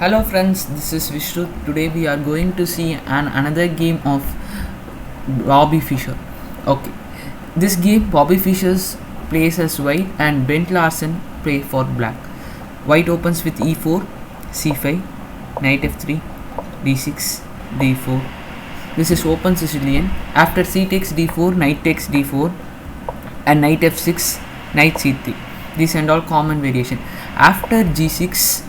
Hello friends, this is Vishnu. Today we are going to see another game of Bobby Fischer. Okay, this game Bobby Fischer plays as white and Bent Larsen play for black. White opens with e4, c5, knight f3, d6, d4. This is open Sicilian. After c takes d4, knight takes d4 and knight f6, knight c3. These and all common variation. After g6,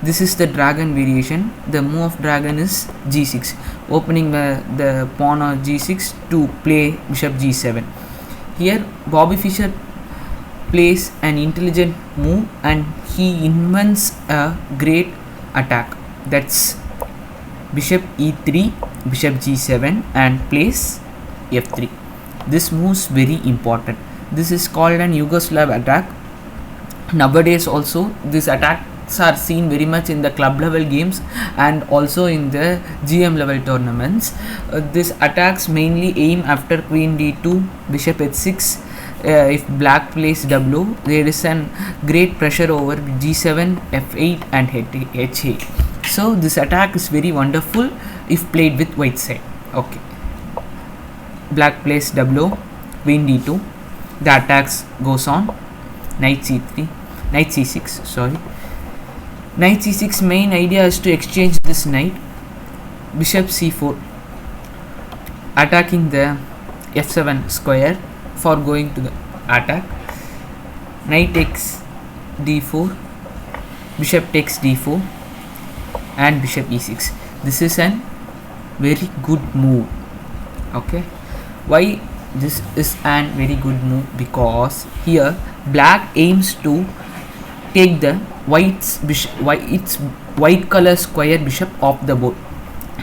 this is the dragon variation. The move of dragon is g6, opening the pawn on g6 to play bishop g7. Here Bobby Fischer plays an intelligent move and he invents a great attack, that's bishop e3, bishop g7 and plays f3. This move is very important. This is called an Yugoslav attack. Nowadays also these attacks are seen very much in the club level games and also in the GM level tournaments. These attacks mainly aim after queen d2, bishop h6. If black plays w, there is an great pressure over g7, f8 and h8. So this attack is very wonderful if played with white side. Okay, black plays w, queen d2. The attacks goes on. Knight c3, knight c6, sorry. Knight c6 main idea is to exchange this knight. Bishop c4, attacking the f7 square for going to the attack. Knight takes d4, bishop takes d4 and bishop e6. This is an very good move. Okay, why this is an very good move? Because here black aims to take the white color square bishop off the board.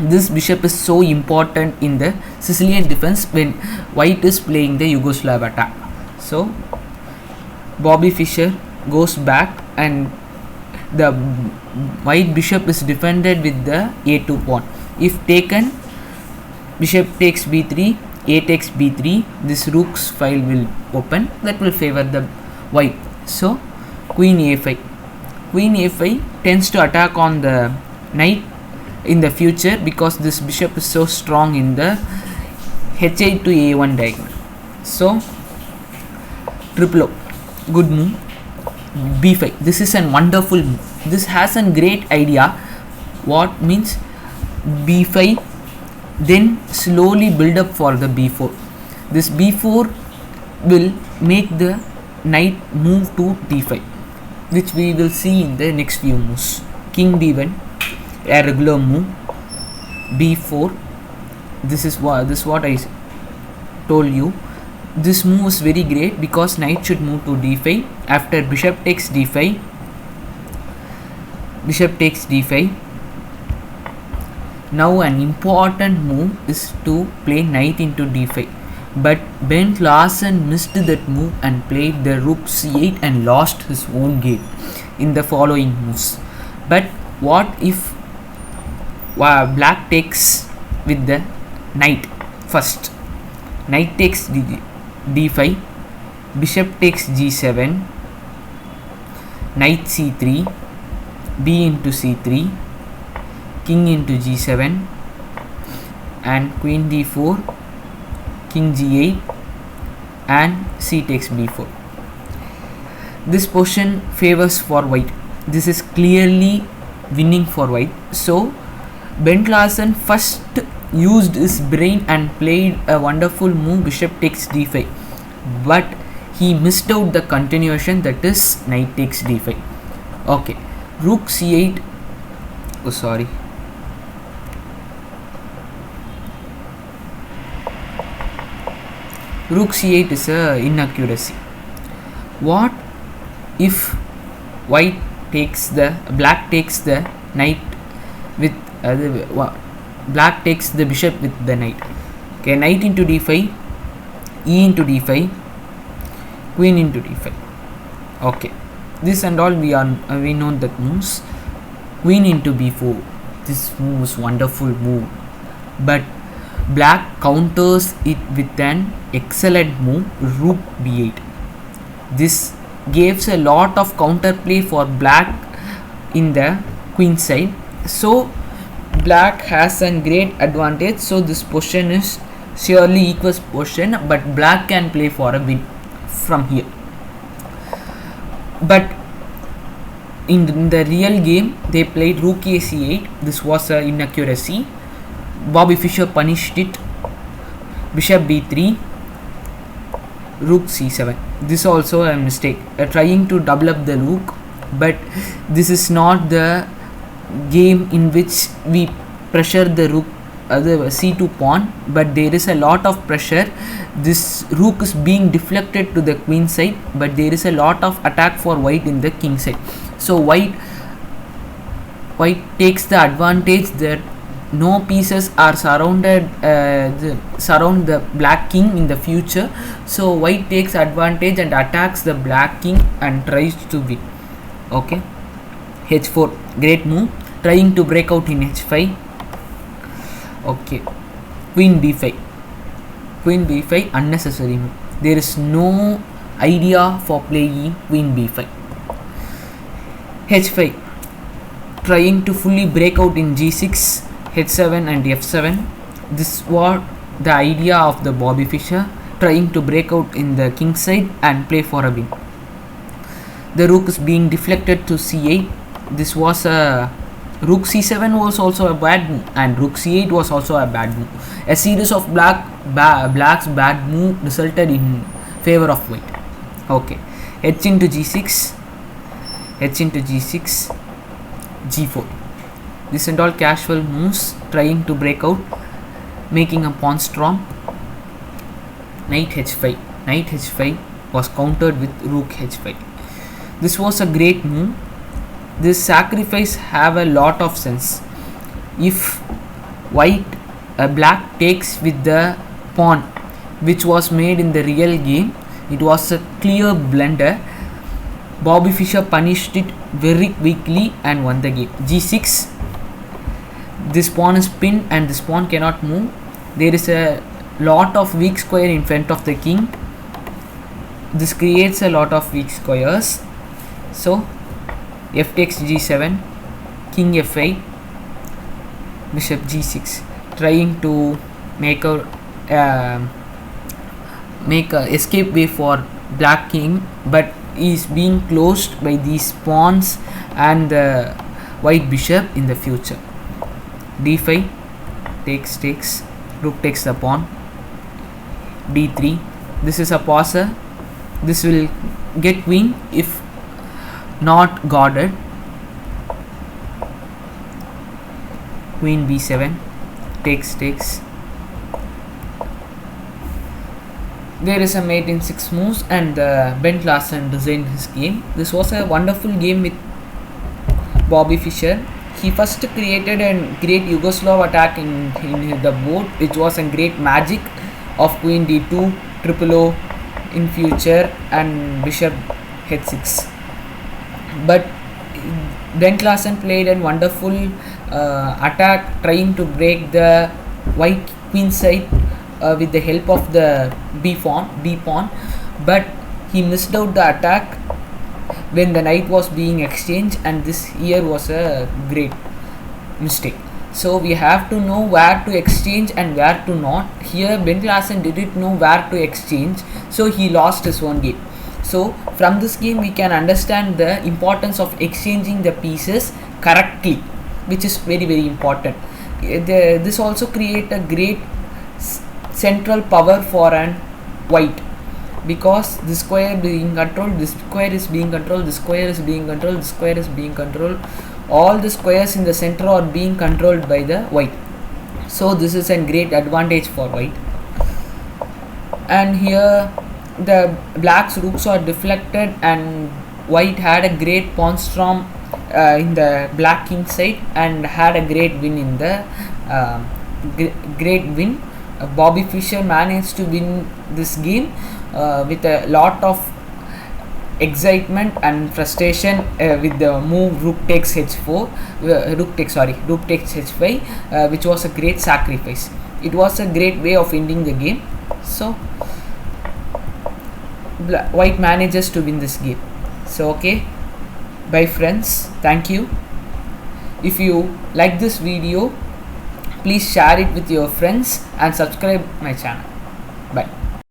This bishop is so important in the Sicilian defense when white is playing the Yugoslav attack. So Bobby Fischer goes back and the white bishop is defended with the a2 pawn. If taken, bishop takes b3, a takes b3, this rook's file will open, that will favor the white. So queen a5. Queen a5 tends to attack on the knight in the future because this bishop is so strong in the h8 to a1 diagonal. So triple O, good move. b5, this is a wonderful move. This has a great idea. What means b5, then slowly build up for the b4. This b4 will make the knight move to d5, which we will see in the next few moves. King d1, a regular move. b4, this is what I told you. This move is very great because knight should move to d5. After bishop takes d5, bishop takes d5. Now an important move is to play knight into d5, but Bent Larsen missed that move and played the rook c8 and lost his own game in the following moves. But what if black takes with the knight first? Knight takes d5, bishop takes g7, knight c3, b into c3, king into g7 and queen d4, king g8 and c takes b4. This position favors for white. This is clearly winning for white. So Bent Larsen first used his brain and played a wonderful move, bishop takes d5, but he missed out the continuation, that is knight takes d5. Okay, rook c8, oh sorry, rook c8 is a inaccuracy. What if black takes the knight with black takes the bishop with the knight? Okay, knight into d5, e into d5, queen into d5. Okay, this and all we know that moves. Queen into b4, this move is wonderful move, but black counters it with an excellent move, rook b8. This gives a lot of counterplay for black in the queenside. So black has a great advantage, so this position is surely equals position, but black can play for a win from here. But in the real game they played rook a8. This was an inaccuracy. Bobby Fischer punished it. Bishop b3, rook c7. This also a mistake, trying to double up the rook, but this is not the game in which we pressure the rook, the c2 pawn, but there is a lot of pressure. This rook is being deflected to the queen side, but there is a lot of attack for white in the king side. So white takes the advantage that no pieces are surrounded surround the black king in the future. So white takes advantage and attacks the black king and tries to win. Okay, h4, great move, trying to break out in h5. Okay, queen b5, unnecessary move. There is no idea for playing queen b5. h5, trying to fully break out in g6, h7 and f7. This was the idea of the Bobby Fischer, trying to break out in the king side and play for a win. The rook is being deflected to c8. This was a rook c7 was also a bad move, and rook c8 was also a bad move. A series of black's bad move resulted in favor of white. Okay, h into g6, g4. This and all casual moves, trying to break out, making a pawn storm. Knight h5 was countered with rook h5. This was a great move. This sacrifice have a lot of sense. If black takes with the pawn which was made in the real game, it was a clear blunder. Bobby Fischer punished it very quickly and won the game. g6, this pawn is pinned and this pawn cannot move. There is a lot of weak square in front of the king. This creates a lot of weak squares. So f takes g7, king f8, bishop g6, trying to make a escape way for black king, but is being closed by these pawns and the white bishop in the future. d5, takes, rook takes the pawn. d3, this is a passer. This will get queen if not guarded. Queen b7, takes. There is a mate in 6 moves, and Ben Larsen designed his game. This was a wonderful game with Bobby Fischer. He first created a great Yugoslav attack in the board, which was a great magic of queen d2, triple O in future, and bishop h6. But Ben Larsen played a wonderful attack, trying to break the white queen side with the help of the b pawn, but he missed out the attack when the knight was being exchanged, and this here was a great mistake. So we have to know where to exchange and where to not. Here Ben Larsen didn't know where to exchange, so he lost his own game. So from this game we can understand the importance of exchanging the pieces correctly, which is very, very important. This also create a great central power for an white, because this square being controlled, this square is being controlled, this square is being controlled, this square is being controlled. All the squares in the center are being controlled by the white. So this is a great advantage for white. And here the black's rooks are deflected, and white had a great pawn storm in the black king side and had a great win in the Bobby Fischer managed to win this game with a lot of excitement and frustration with the move rook takes h4, rook takes h5, which was a great sacrifice. It was a great way of ending the game. So white manages to win this game. So okay, bye friends, thank you. If you like this video, please share it with your friends and subscribe my channel. Bye.